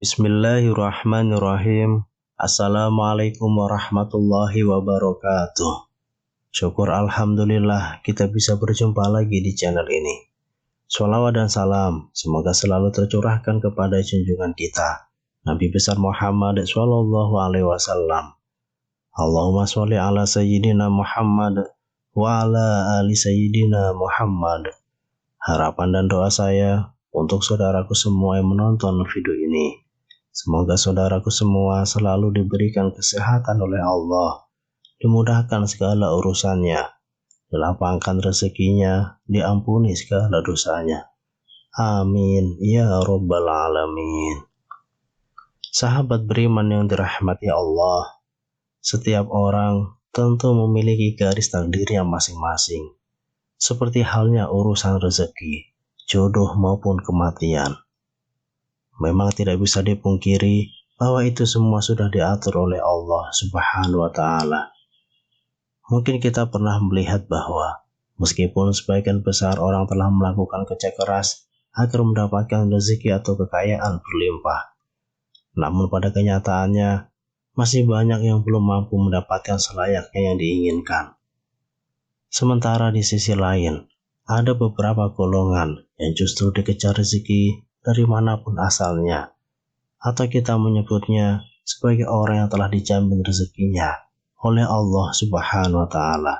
Bismillahirrahmanirrahim. Assalamualaikum warahmatullahi wabarakatuh. Syukur alhamdulillah kita bisa berjumpa lagi di channel ini. Sholawat dan salam semoga selalu tercurahkan kepada junjungan kita Nabi besar Muhammad sallallahu alaihi wasallam. Allahumma sholli ala sayyidina Muhammad wa ala ali sayyidina Muhammad. Harapan dan doa saya untuk saudaraku semua yang menonton video ini, semoga saudaraku semua selalu diberikan kesehatan oleh Allah, dimudahkan segala urusannya, dilapangkan rezekinya, diampuni segala dosanya. Amin ya rabbal alamin. Sahabat beriman yang dirahmati Allah, setiap orang tentu memiliki garis takdirnya masing-masing, seperti halnya urusan rezeki, jodoh maupun kematian. Memang tidak bisa dipungkiri bahwa itu semua sudah diatur oleh Allah Subhanahu wa Ta'ala. Mungkin kita pernah melihat bahwa meskipun sebagian besar orang telah melakukan kerja keras agar mendapatkan rezeki atau kekayaan berlimpah, namun pada kenyataannya masih banyak yang belum mampu mendapatkan selayaknya yang diinginkan. Sementara di sisi lain, ada beberapa golongan yang justru dikejar rezeki dari manapun asalnya, atau kita menyebutnya sebagai orang yang telah dijamin rezekinya oleh Allah Subhanahu wa Ta'ala.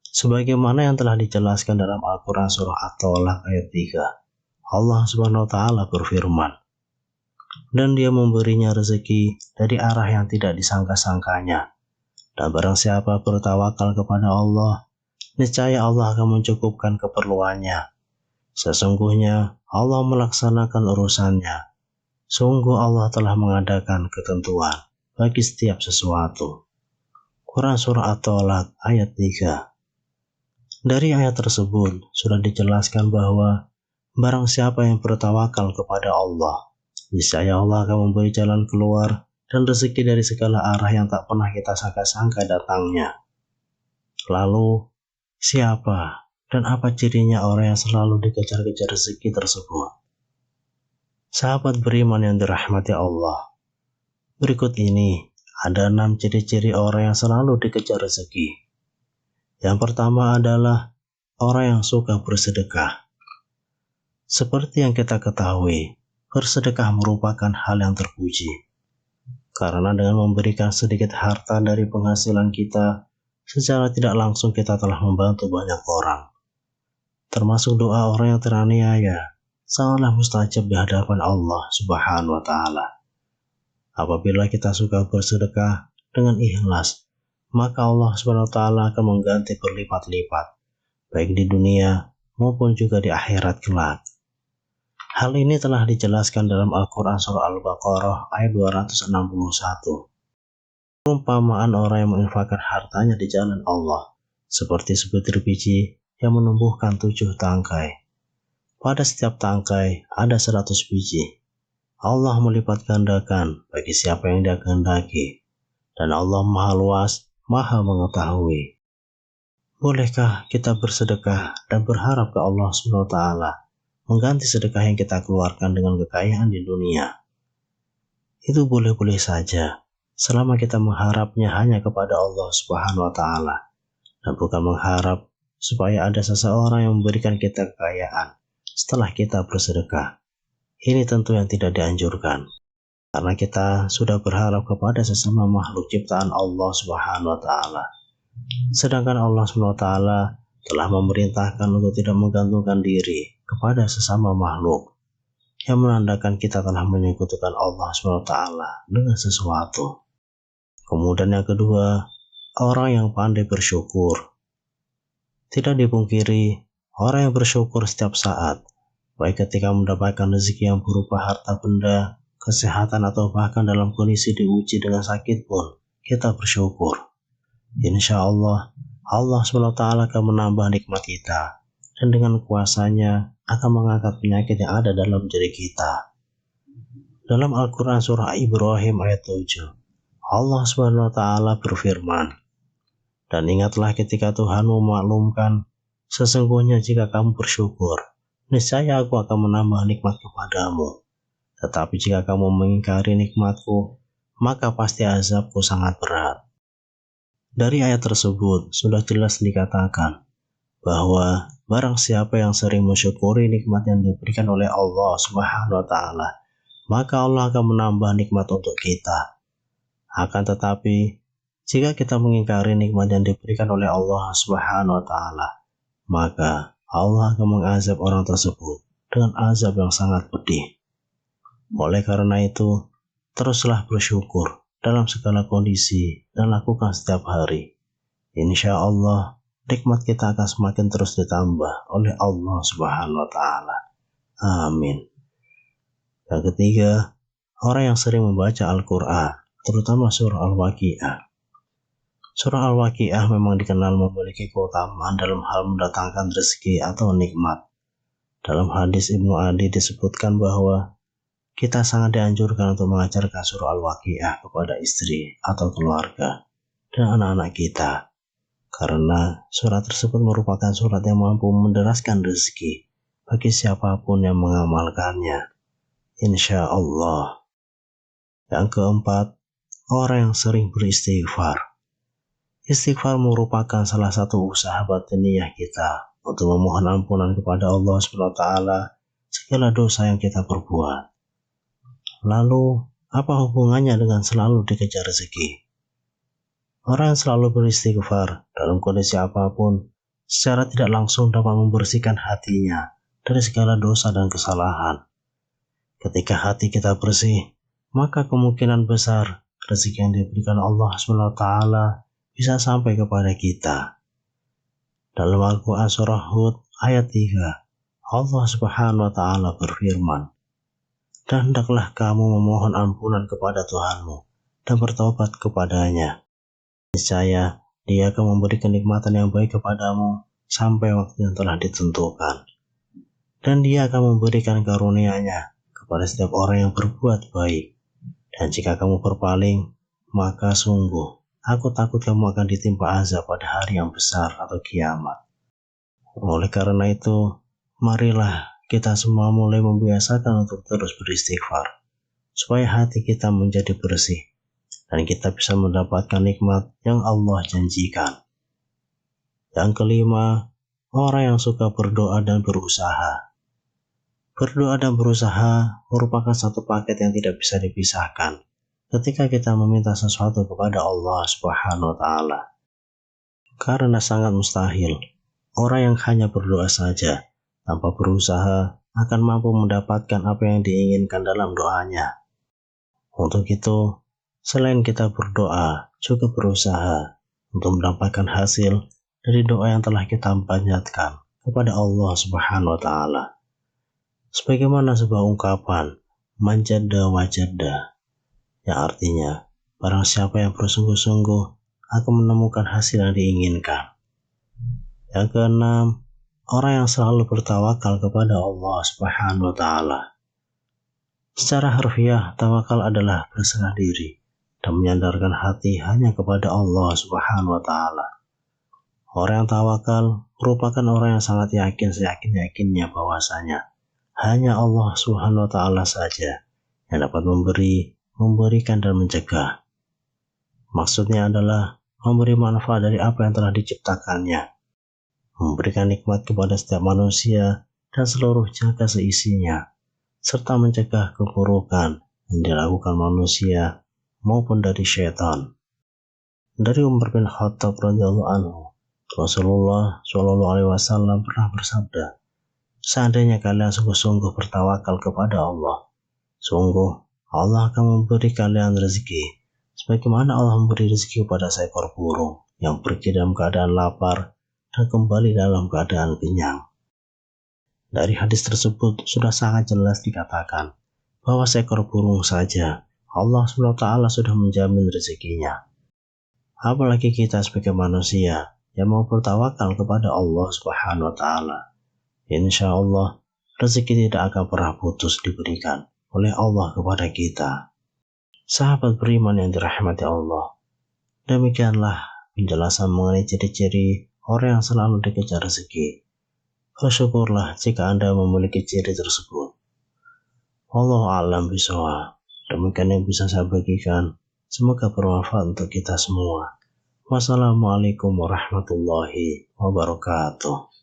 Sebagaimana yang telah dijelaskan dalam Al-Quran surah At-Tolaq ayat 3, Allah Subhanahu wa Ta'ala berfirman, dan dia memberinya rezeki dari arah yang tidak disangka-sangkanya, dan barang siapa bertawakal kepada Allah, niscaya Allah akan mencukupkan keperluannya. Sesungguhnya Allah melaksanakan urusannya. Sungguh Allah telah mengadakan ketentuan bagi setiap sesuatu. Quran surah At-Tolaq ayat 3. Dari ayat tersebut sudah dijelaskan bahwa barang siapa yang bertawakal kepada Allah, niscaya Allah akan memberi jalan keluar dan rezeki dari segala arah yang tak pernah kita sangka-sangka datangnya. Lalu, siapa dan apa cirinya orang yang selalu dikejar-kejar rezeki tersebut? Sahabat beriman yang dirahmati Allah, berikut ini ada 6 ciri-ciri orang yang selalu dikejar rezeki. Yang pertama adalah orang yang suka bersedekah. Seperti yang kita ketahui, bersedekah merupakan hal yang terpuji. Karena dengan memberikan sedikit harta dari penghasilan kita, secara tidak langsung kita telah membantu banyak orang. Termasuk doa orang yang teraniaya sangatlah mustajab di hadapan Allah Subhanahu wa Ta'ala. Apabila kita suka bersedekah dengan ikhlas, maka Allah Subhanahu wa Ta'ala akan mengganti berlipat-lipat, baik di dunia maupun juga di akhirat kelak. Hal ini telah dijelaskan dalam Al-Quran surah Al-Baqarah ayat 261. Perumpamaan orang yang menginfakkan hartanya di jalan Allah seperti sebutir biji yang menumbuhkan 7 tangkai. Pada setiap tangkai ada 100 biji. Allah melipat gandakan bagi siapa yang dia kehendaki, dan Allah Maha Luas, Maha Mengetahui. Bolehkah kita bersedekah dan berharap ke Allah SWT mengganti sedekah yang kita keluarkan dengan kekayaan di dunia? Itu boleh-boleh saja, selama kita mengharapnya hanya kepada Allah Subhanahu wa Ta'ala, dan bukan mengharap supaya ada seseorang yang memberikan kita kekayaan setelah kita bersedekah. Ini tentu yang tidak dianjurkan, karena kita sudah berharap kepada sesama makhluk ciptaan Allah Subhanahu wa Ta'ala. Sedangkan Allah Subhanahu wa Ta'ala telah memerintahkan untuk tidak menggantungkan diri kepada sesama makhluk, yang menandakan kita telah menyekutukan Allah Subhanahu wa Ta'ala dengan sesuatu. Kemudian yang kedua, orang yang pandai bersyukur. Tidak dipungkiri, orang yang bersyukur setiap saat, baik ketika mendapatkan rezeki yang berupa harta benda, kesehatan, atau bahkan dalam kondisi diuji dengan sakit pun, kita bersyukur. Insya Allah, Allah SWT akan menambah nikmat kita, dan dengan kuasanya akan mengangkat penyakit yang ada dalam diri kita. Dalam Al-Quran surah Ibrahim ayat 7, Allah Subhanahu wa Ta'ala berfirman, "Dan ingatlah ketika Tuhan memaklumkan, sesungguhnya jika kamu bersyukur, niscaya aku akan menambah nikmat kepadamu. Tetapi jika kamu mengingkari nikmatku, maka pasti azabku sangat berat." Dari ayat tersebut sudah jelas dikatakan bahwa barang siapa yang sering mensyukuri nikmat yang diberikan oleh Allah Subhanahu wa Ta'ala, maka Allah akan menambah nikmat untuk kita. Akan tetapi, jika kita mengingkari nikmat yang diberikan oleh Allah Subhanahu wa Ta'ala, maka Allah akan mengazab orang tersebut dengan azab yang sangat pedih. Oleh karena itu, teruslah bersyukur dalam segala kondisi dan lakukan setiap hari. Insya Allah, nikmat kita akan semakin terus ditambah oleh Allah Subhanahu wa Ta'ala. Amin. Yang ketiga, orang yang sering membaca Al-Quran, terutama surah Al-Waqiah. Surah Al-Waqiah memang dikenal memiliki keutamaan dalam hal mendatangkan rezeki atau nikmat. Dalam hadis Ibnu Adi disebutkan bahwa kita sangat dianjurkan untuk mengajarkan surah Al-Waqiah kepada istri atau keluarga dan anak-anak kita. Karena surat tersebut merupakan surat yang mampu menderaskan rezeki bagi siapapun yang mengamalkannya. Insya Allah. Yang keempat, orang yang sering beristighfar. Istighfar merupakan salah satu usaha batiniyah kita untuk memohon ampunan kepada Allah SWT segala dosa yang kita perbuat. Lalu, apa hubungannya dengan selalu dikejar rezeki? Orang yang selalu beristighfar dalam kondisi apapun, secara tidak langsung dapat membersihkan hatinya dari segala dosa dan kesalahan. Ketika hati kita bersih, maka kemungkinan besar rezeki yang diberikan Allah SWT bisa sampai kepada kita. Dalam Al-Quran surah Hud ayat 3, Allah Subhanahu wa Ta'ala berfirman, "Dan hendaklah kamu memohon ampunan kepada Tuhanmu dan bertobat kepadanya. Niscaya Dia akan memberi kenikmatan yang baik kepadamu sampai waktu yang telah ditentukan. Dan Dia akan memberikan karunia-Nya kepada setiap orang yang berbuat baik. Dan jika kamu berpaling, maka sungguh aku takut kamu akan ditimpa azab pada hari yang besar atau kiamat." Oleh karena itu, marilah kita semua mulai membiasakan untuk terus beristighfar, supaya hati kita menjadi bersih, dan kita bisa mendapatkan nikmat yang Allah janjikan. Yang kelima, orang yang suka berdoa dan berusaha. Berdoa dan berusaha merupakan satu paket yang tidak bisa dipisahkan ketika kita meminta sesuatu kepada Allah Subhanahu wa Ta'ala. Karena sangat mustahil orang yang hanya berdoa saja tanpa berusaha akan mampu mendapatkan apa yang diinginkan dalam doanya. Untuk itu, selain kita berdoa, juga berusaha untuk mendapatkan hasil dari doa yang telah kita panjatkan kepada Allah Subhanahu wa Ta'ala. Sebagaimana sebuah ungkapan, manjada wajada, yang artinya, barang siapa yang bersungguh-sungguh akan menemukan hasil yang diinginkan. Yang keenam, orang yang selalu bertawakal kepada Allah Subhanahu wa Ta'ala. Secara harfiah, tawakal adalah berserah diri dan menyandarkan hati hanya kepada Allah Subhanahu wa Ta'ala. Orang yang tawakal merupakan orang yang sangat yakin seyakin-yakinnya bahwasanya hanya Allah Subhanahu wa Ta'ala saja yang dapat memberikan dan mencegah. Maksudnya adalah memberi manfaat dari apa yang telah diciptakannya, memberikan nikmat kepada setiap manusia dan seluruh jagat seisinya, serta mencegah keburukan yang dilakukan manusia maupun dari syaitan. Dari Umar bin Khattab radhiyallahu anhu, Rasulullah SAW pernah bersabda, "Seandainya kalian sungguh-sungguh bertawakal kepada Allah, sungguh Allah akan memberi kalian rezeki, sebagaimana Allah memberi rezeki kepada seekor burung yang pergi dalam keadaan lapar dan kembali dalam keadaan kenyang." Dari hadis tersebut sudah sangat jelas dikatakan bahwa seekor burung saja Allah SWT sudah menjamin rezekinya. Apalagi kita sebagai manusia yang mau bertawakal kepada Allah Subhanahu wa Ta'ala. Insya Allah rezeki tidak akan pernah putus diberikan oleh Allah kepada kita. Sahabat beriman yang dirahmati Allah, demikianlah penjelasan mengenai ciri-ciri orang yang selalu dikejar rezeki. Bersyukurlah jika Anda memiliki ciri tersebut. Wallahu a'lam bishawab. Demikian yang bisa saya bagikan. Semoga bermanfaat untuk kita semua. Wassalamualaikum warahmatullahi wabarakatuh.